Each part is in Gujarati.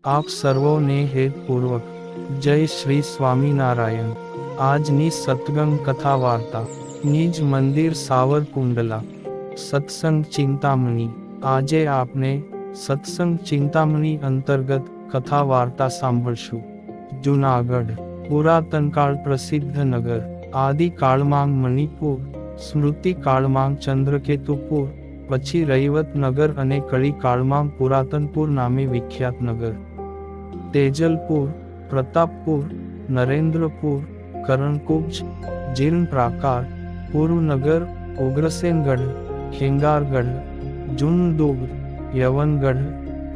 આપ સર્વોને હેતપૂર્વક જય શ્રી સ્વામિનારાયણ। આજની સત્સંગ કથા વાર્તા નિજ મંદિર સાવરકુંડલા સત્સંગ ચિંતામણી। આજે આપણે સત્સંગ ચિંતામણી અંતર્ગત કથા વાર્તા સાંભળશું। જૂનાગઢ પુરાતનકાળ પ્રસિદ્ધ નગર, આદિકાળમાં મણિપુર, સ્મૃતિકાળમાં ચંદ્રકેતુપુર, પછી રૈવત નગર અને કળીકાળમાં પુરાતનપુર નામે વિખ્યાત નગર। તેજલપુર, પ્રતાપપુર, નરેન્દ્રપુર, કરણકુબ્જ, જીર્ણ પ્રાકાર, પૂર્વનગર, ઉગ્રસેનગઢ, ખેંગારગઢ, જૂનદુર્ગ, યવનગઢ,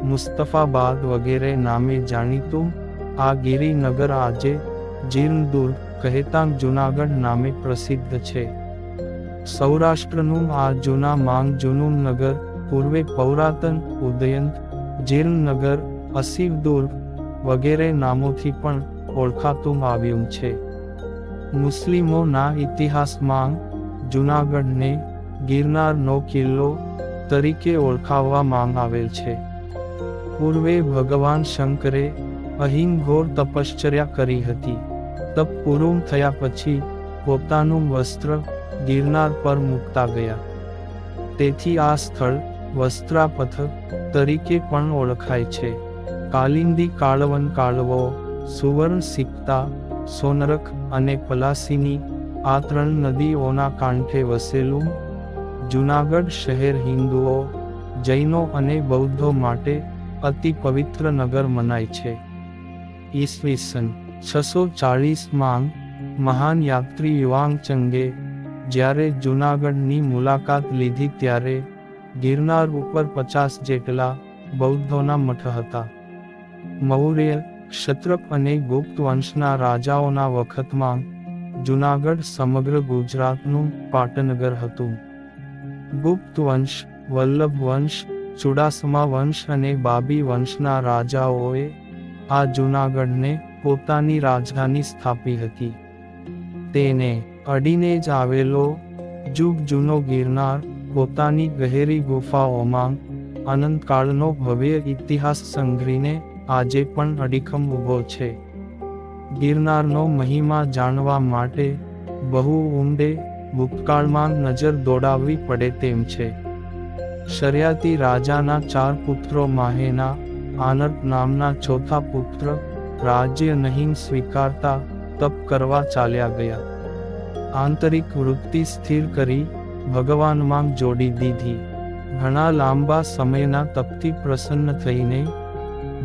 મુસ્તફાબાદ વગેરે નામે જાણીતું આ ગિરિનગર આજે જીર્ણદુર્ગ કહેતાં જૂનાગઢ નામે પ્રસિદ્ધ છે। સૌરાષ્ટ્રનું આ જૂનામાં જૂનું નગર પૂર્વે પૌરાતન, ઉદયંત, જીર્ણનગર, અસીવદુર્ગ વગેરે નામોથી પણ ઓળખાતું આવ્યું છે। મુસ્લિમોના ઇતિહાસમાં જૂનાગઢને ગિરનારનો કિલ્લો તરીકે ઓળખાવવામાં આવેલ છે। પૂર્વે ભગવાન શંકરે અહીં ઘોર તપશ્ચર્યા કરી હતી। તપ પૂરું થયા પછી પોતાનું વસ્ત્ર ગિરનાર પર મૂકતા ગયા, તેથી આ સ્થળ વસ્ત્રાપથ તરીકે પણ ઓળખાય છે। કાલિંદી, કાળવન, કાળવો, સુવર્ણ, સિકતા, સોનરખ અને પલાસીની આ ત્રણ નદીઓના કાંઠે વસેલું જૂનાગઢ શહેર હિન્દુઓ, જૈનો અને બૌદ્ધો માટે અતિ પવિત્ર નગર મનાય છે। ઈસવીસન 640માં મહાન યાત્રી યુઆંગચંગે જ્યારે જૂનાગઢની મુલાકાત લીધી ત્યારે ગિરનાર ઉપર 50 જેટલા બૌદ્ધોના મઠ હતા। મૌર્ય, ક્ષત્રપ અને ગુપ્ત વંશના રાજાઓના વખતમાં જૂનાગઢ સમગ્ર ગુજરાતનું પાટનગર હતું। ગુપ્ત વંશ, વલ્લભ વંશ, ચુડાસમા વંશ અને બાબી વંશના રાજાઓએ આ જૂનાગઢને પોતાની રાજધાની સ્થાપી હતી। તેને અડીને જ આવેલો જુગ જૂનો ગિરનાર પોતાની ગહેરી ગુફાઓમાં અનંતકાળનો ભવ્ય ઇતિહાસ સંઘરીને આજે પણ અડીખમ ઊભો છે। ગિરનારનો મહિમા જાણવા માટે બહુ ઊંડે ભૂતકાળમાં નજર દોડાવવી પડે તેમ છે। શર્યાતી રાજાના 4 પુત્રો માહેના આનર્ક નામના ચોથા પુત્ર રાજ્ય નહીં સ્વીકારતા તપ કરવા ચાલ્યા ગયા। આંતરિક વૃત્તિ સ્થિર કરી ભગવાનમાં જોડી દીધી। ઘણા લાંબા સમયના તપથી પ્રસન્ન થઈને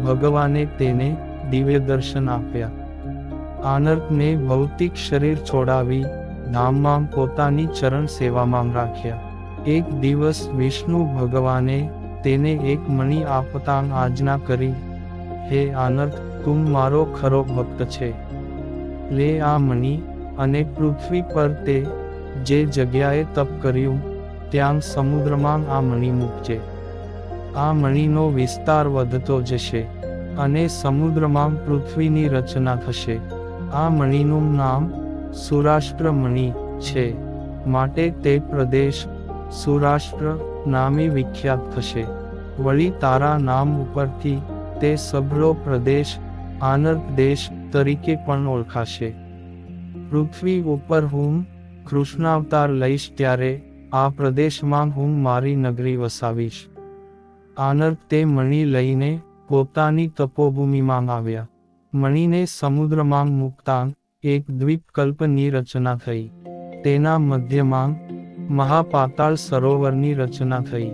ભગવાને તેને દિવ્ય દર્શન આપ્યા। આનર્કને ભૌતિક શરીર છોડાવી ધામમાં પોતાની ચરણ સેવામાં રાખ્યા। એક દિવસ વિષ્ણુ ભગવાને તેને એક મણિ આપતાં આજ્ઞા કરી, હે આનર્ક, તું મારો ખરો ભક્ત છે, લે આ મણિ અને પૃથ્વી પર તે જે જગ્યાએ તપ કર્યું ત્યાં સમુદ્રમાં આ મણિ મૂકજે। આ મણિનો વિસ્તાર વધતો જશે અને સમુદ્રમાં પૃથ્વીની રચના થશે। આ મણિનું નામ સુરાષ્ટ્ર મણિ છે, માટે તે પ્રદેશ સુરાષ્ટ્ર નામે વિખ્યાત થશે। વળી તારા નામ ઉપરથી તે સભળો પ્રદેશ આનર્ક દેશ તરીકે પણ ઓળખાશે। પૃથ્વી ઉપર હું કૃષ્ણાવતાર લઈશ ત્યારે આ પ્રદેશમાં હું મારી નગરી વસાવીશ। આનર્ક તે મણિ લઈને પોતાની તપોભૂમિમાં આવ્યા। મણિને સમુદ્રમાં મૂકતાં એક દ્વીપકલ્પની રચના થઈ। તેના મધ્યમાં મહાપાતાળ સરોવરની રચના થઈ।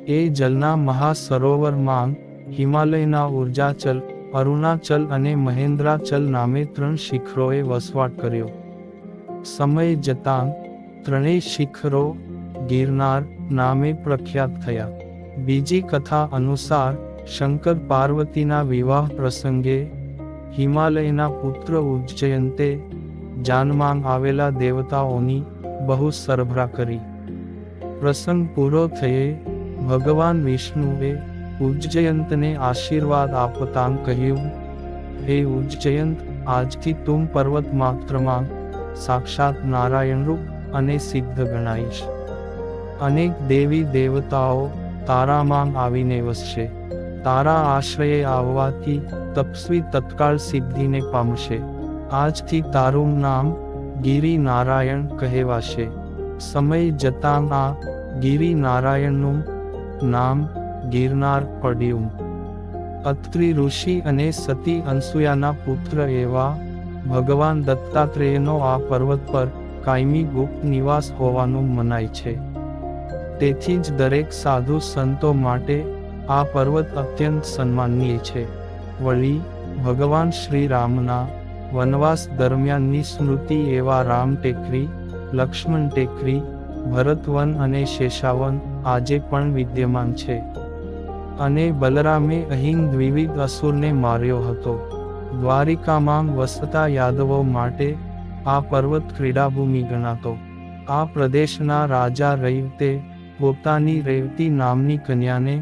એ જલના મહાસરોવરમાં હિમાલયના ઉર્જાચલ, અરુણાચલ અને મહેન્દ્રાચલ નામે 3 શિખરોએ વસવાટ કર્યો। સમય જતાં ત્રણેય શિખરો ગિરનાર નામે પ્રખ્યાત થયા। બીજી કથા અનુસાર શંકર પાર્વતીના વિવાહ પ્રસંગે હિમાલયના પુત્ર ઉજ્જયંતે જાનમાં આવેલા દેવતાઓની બહુ સરભરા કરી। પ્રસંગ પૂરો થયે ભગવાન વિષ્ણુએ ઉજ્જયંતને આશીર્વાદ આપતાં કહ્યું, હે ઉજ્જયંત, આજથી તું પર્વત માત્રમાં સાક્ષાત નારાયણરૂપ અને સિદ્ધ ગણાઈશ। અનેક દેવી દેવતાઓ તારામાં આવીને વસશે। તારા આશ્રયે આવવાથી તપસ્વી તત્કાળ સિદ્ધિને પામશે. આજથી તારું નામ ગિરી નારાયણ કહેવાશે. સમય જતાં આ ગિરી નારાયણનું નામ ગિરનાર પડ્યું. અત્રિ ઋષિ અને સતી અનસુયાના પુત્ર એવા ભગવાન દત્તાત્રેયનો આ પર્વત પર કાયમી ગુપ્ત નિવાસ હોવાનું મનાય છે. તેથી જ દરેક સાધુ સંતો માટે આ પર્વત અત્યંત સન્માનનીય છે. વળી ભગવાન શ્રી રામના વનવાસ દરમિયાનની સ્મૃતિ એવા રામ ટેકરી, લક્ષ્મણ ટેકરી, ભરતવન અને શેષાવન આજે પણ વિદ્યમાન છે. અને બલરામે અહીં દ્વિવિધ અસુરને માર્યો હતો. દ્વારિકામાં વસતા યાદવો માટે આ પર્વત ક્રીડાભૂમિ ગણાતો. આ પ્રદેશના રાજા રૈવતે પોતાની રેવતી નામની કન્યાને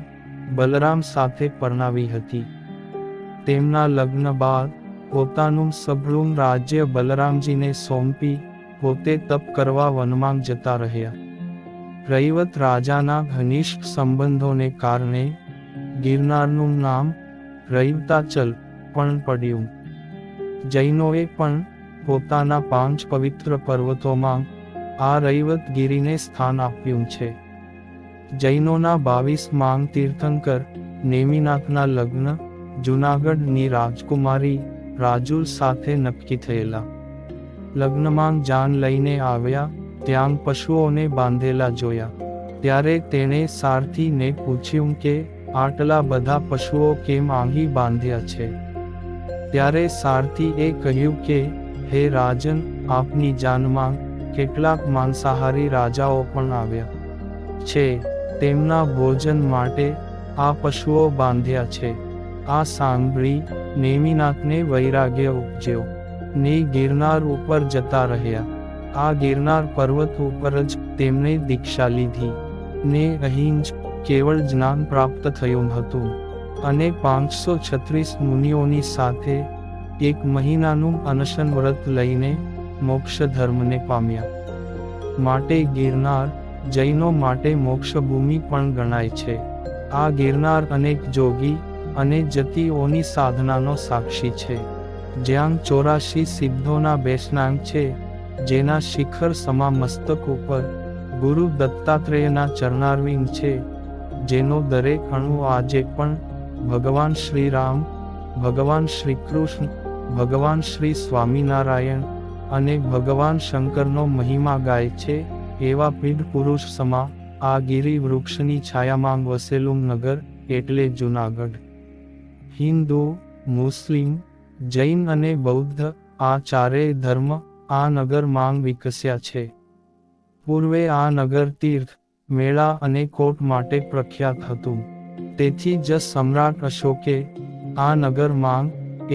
બલરામ સાથે પરણાવી હતી. તેમના લગ્ન બાદ પોતાનું સઘળું રાજ્ય બલરામજીને સોંપી પોતે તપ કરવા વનમાં જતા રહ્યા. રૈવત રાજાના ઘનિષ્ઠ સંબંધોને કારણે ગિરનારનું નામ રૈવતાચલ પણ પડ્યું. જૈનોએ પણ પોતાના 5 પવિત્ર પર્વતોમાં આ રૈવત ગિરિને સ્થાન આપ્યું છે. જૈનોના 22 માંગ તીર્થંકર નેમિનાથના લગ્ન જૂનાગઢની રાજકુમારી રાજુલ સાથે નક્કી થયેલા. લગ્નમાં જાન લઈને આવ્યા ત્યાં પશુઓને બાંધેલા જોયા. ત્યારે તેણે સારથીને પૂછ્યું કે આટલા બધા પશુઓ કેમ અહીં બાંધ્યા છે? ત્યારે સારથીએ કહ્યું કે હે રાજન, આપની જાનમાં કેટલાક માંસાહારી રાજાઓ પણ આવ્યા છે. તેમના ભોજન માટે આ પશુઓ બાંધ્યા છે. આ સાંભળી નેમિનાથને વૈરાગ્ય ઉપજ્યો ને ગિરનાર ઉપર જતા રહ્યા. આ ગિરનાર પર્વત ઉપર જ તેમણે દીક્ષા લીધી ને અહીં જ કેવળ જ્ઞાન પ્રાપ્ત થયું હતું. અને 536 મુનિઓની સાથે 1 મહિનાનું અનશન વ્રત લઈને મોક્ષ ધર્મને પામ્યા. માટે ગિરનાર જૈનો માટે મોક્ષભૂમિ પણ ગણાય છે. આ ગિરનાર અનેક જોગી અને જતીઓની સાધનાનો સાક્ષી છે. જ્યાં 84 સિદ્ધોના બેસનાંગ છે. જેના શિખર સમા મસ્તક ઉપર ગુરુ દત્તાત્રેયના ચરણારવિંદ છે. જેનો દરેક અણુ આજે પણ ભગવાન શ્રી રામ, ભગવાન શ્રી કૃષ્ણ, ભગવાન શ્રી સ્વામિનારાયણ અને ભગવાન શંકરનો મહિમા ગાય છે. એવા પીઢ પુરુષ સમા આ ગિરી વૃક્ષની છાયામાં વસેલું નગર એટલે જૂનાગઢ. હિન્દુ, મુસ્લિમ, જૈન અને બૌદ્ધ આ ચારેય ધર્મ આ નગર માંગ વિકસ્યા છે. પૂર્વે આ નગર તીર્થ, મેળા અને કોટ માટે પ્રખ્યાત હતું. તેથી જ સમ્રાટ અશોકે આ નગર માંગ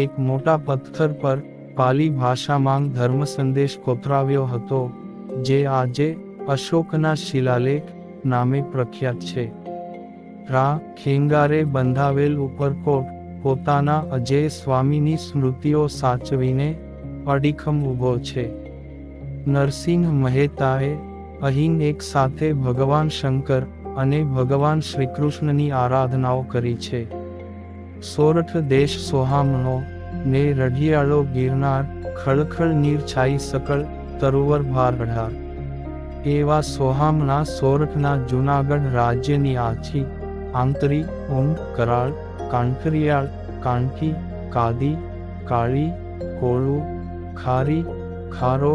એક મોટા પથ્થર પર પાલી ભાષામાં ધર્મ સંદેશ કોતરાવ્યો હતો, જે આજે અશોકના શિલાલેખ નામે પ્રખ્યાત છે. રા ખેંગારે બંધાવેલ ઉપરકોટ પોતાના અજેય સ્વામીની સ્મૃતિઓ સાચવીને અડીખમ ઊભો છે. નરસિંહ મહેતાએ અહીં એક સાથે ભગવાન શંકર અને ભગવાન શ્રીકૃષ્ણની આરાધનાઓ કરી છે. સોરઠ દેશ સોહામણો ને રઢિયાળો ગિરનાર ખળખળ નીર છાઈ સકળ તરુવર ભાર અઢાર. એવા સોહામણા સોરઠના જૂનાગઢ રાજ્યની આછી, આંતરી, ઊંટ, કરાળ, કાંકરિયાળ, કાંઠી, કાદી, કાળી, કોળું, ખારી, ખારો,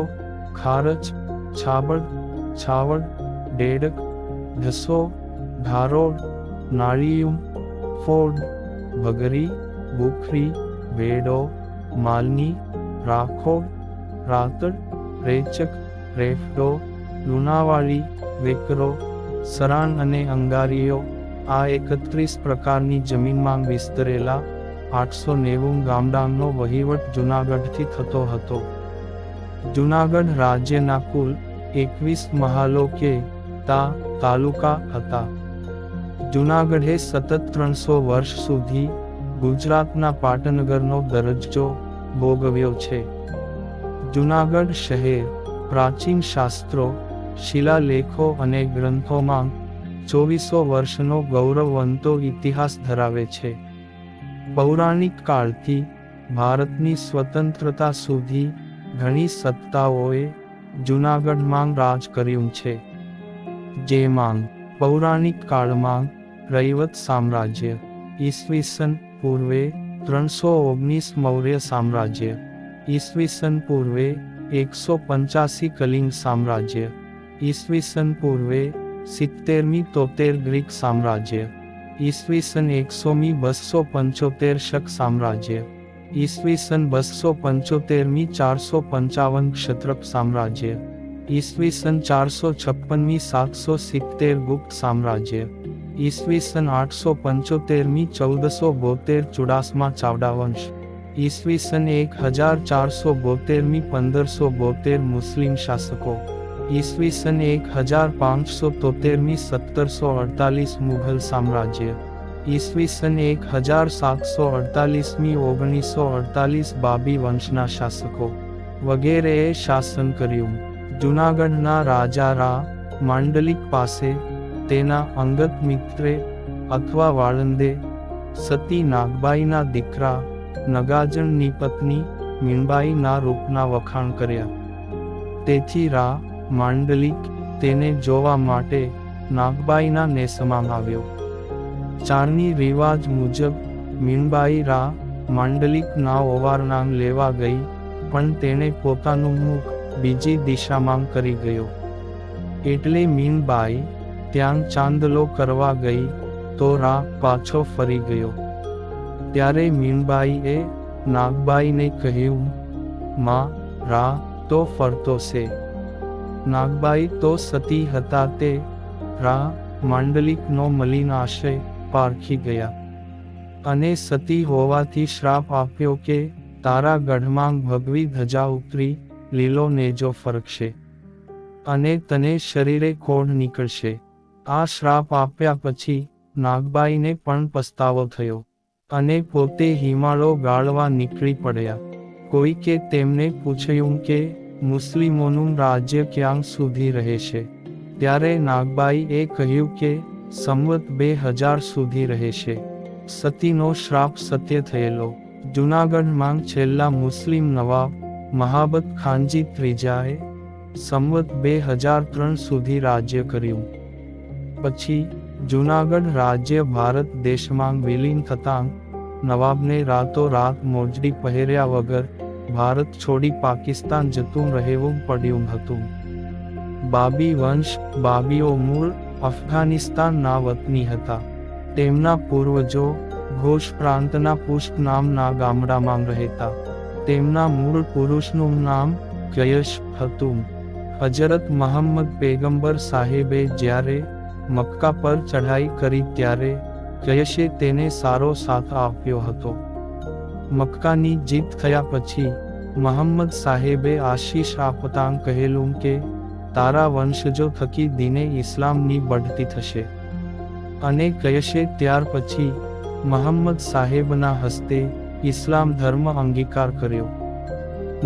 ખારચ, છાબડ, છાવડ, ડેડક, ઢસો, ધારોડ, નાળિયું, ફોડ, બગરી, બુખરી, બેડો, માલની, રાખોડ, રાતડ, રેચક, રેફડો, લુણાવાળી, વેકરો, સરાણ અને અંગારીઓ આ 31 પ્રકારની જમીનમાં વિસ્તરેલા 890 ગામડાંનો વહીવટ જૂનાગઢથી થતો હતો. જૂનાગઢ રાજ્યના કુલ 21 મહાલો કે તાલુકા હતા. જૂનાગઢે સતત 300 વર્ષ સુધી ગુજરાતના પાટનગરનો દરજ્જો ભોગવ્યો છે. જૂનાગઢ શહેર પ્રાચીન શાસ્ત્રો, શિલાલેખો અને ગ્રંથોમાં 2400 વર્ષનો ગૌરવવંતો ઇતિહાસ ધરાવે છે. પૌરાણિક કાળથી ભારતની સ્વતંત્રતા સુધી ઘણી સત્તાઓએ જૂનાગઢમાં રાજ કર્યું છે, જેમાં પૌરાણિક કાળમાં રૈવત સામ્રાજ્ય, ઈસવીસન પૂર્વે 319 મૌર્ય સામ્રાજ્ય, ઈસવીસન પૂર્વે 185 કલિંગ સામ્રાજ્ય, ઈસવીસન પૂર્વે 70મી 73 ગ્રીક સામ્રાજ્ય, ઈસવીસન 100મી 275 શક સામ્રાજ્ય, ઈસવીસન 275મી 455 ક્ષત્રપ સામ્રાજ્ય, ઈસવીસન 456મી 770 ગુપ્ત સામ્રાજ્ય, ઈસવીસન 875મી 1472 ચુડાસમા ચાવડા વંશ, ઈસવીસન 1472મી 1572 મુસ્લિમ શાસકો, ઈસવીસન 1573મી 1748 મુઘલ સામ્રાજ્ય, ઈસવીસન 1748મી 1948 બાબી વંશના શાસકો વગેરેએ શાસન કર્યું. જૂનાગઢના રાજા રા માંડલિક પાસે તેના અંગત મિત્રે અથવા વાળંદે સતી નાગબાઈના દીકરા નગાજણની પત્ની મીણબાઈના રૂપના વખાણ કર્યા. તેથી રા માંડલિક તેને જોવા માટે નાગબાઈના નેસમાં આવ્યો. ચારની રિવાજ મુજબ મીણબાઈ રા માંડલિકના ઓવારનામ લેવા ગઈ, પણ તેણે પોતાનું મુખ બીજી દિશામાં કરી ગયો. એટલે મીણબાઈ ત્યાં ચાંદલો કરવા ગઈ તો રા પાછો ફરી ગયો. ત્યારે મીણબાઈએ નાગબાઈને કહ્યું, માં, રા તો ફરતો છે. નાગબાઈ તો સતી હતા તે રા માંડલિકનો મલિન આશય પારખી ગયા અને સતી હોવાથી શ્રાપ આપ્યો કે તારા ગઢમાં ભગવી ધજા ઉતરી લીલો નેજો ફરકશે અને તને શરીરે કોઢ નીકળશે. આ શ્રાપ આપ્યા પછી નાગબાઈને પણ પસ્તાવો થયો અને પોતે હિમાળો ગાળવા નીકળી પડ્યા. કોઈકે તેમને પૂછ્યું કે મુસ્લિમોનું રાજ્ય ક્યાં સુધી રહેશે? ત્યારે નાગબાઈએ કહ્યું કે સંવત 2000 સુધી રહેશે. સતીનો શ્રાપ સત્ય થયેલો. જૂનાગઢમાં છેલ્લા મુસ્લિમ નવાબ મહાબત ખાનજી ત્રીજાએ સંવત 2003 સુધી રાજ્ય કર્યું. પછી જૂનાગઢ રાજ્ય ભારત દેશમાં વિલીન થતાં નવાબને રાતોરાત મોજડી પહેર્યા વગર ભારત છોડી પાકિસ્તાન જતું રહેવું પડ્યું હતું. બાબી વંશ બાબીઓ મૂળ અફઘાનિસ્તાનના વતની હતા. તેમના પૂર્વજો ઘોષ પ્રાંતના પુષ્ટ નામના ગામડામાં રહેતા. તેમના મૂળ પુરુષનું નામ કયશ હતું. હજરત મહમ્મદ પેગંબર સાહેબે જ્યારે મક્કા પર ચઢાઈ કરી ત્યારે કયશે તેને સારો સાથ આપ્યો હતો. મક્કાની જીત થયા પછી મહમ્મદ સાહેબે આશીષ આપતાં કહેલું કે તારા વંશજો થકી દીને ઇસ્લામની બઢતી થશે. અને કયશે ત્યાર પછી મહમ્મદ સાહેબના હસ્તે ઇસ્લામ ધર્મ અંગીકાર કર્યો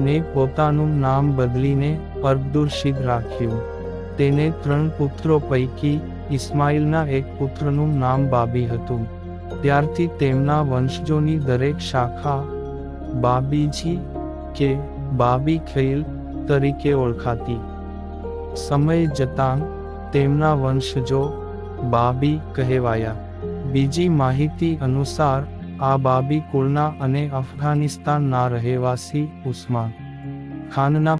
ને પોતાનું નામ બદલીને અબ્દુરશીદ રાખ્યું. તેને 3 પુત્રો પૈકી ઇસ્માઇલના એક પુત્રનું નામ બાબી હતું. ત્યારથી તેમના વંશજોની દરેક શાખા બાબીજી કે બાબી ખૈલ તરીકે ઓળખાતી. સમય જતાં તેમના વંશજો બાબી કહેવાયા. બીજી માહિતી અનુસાર આ બાબી કુળના અને અફઘાનિસ્તાનના રહેવાસી ઉસ્માન ખાનના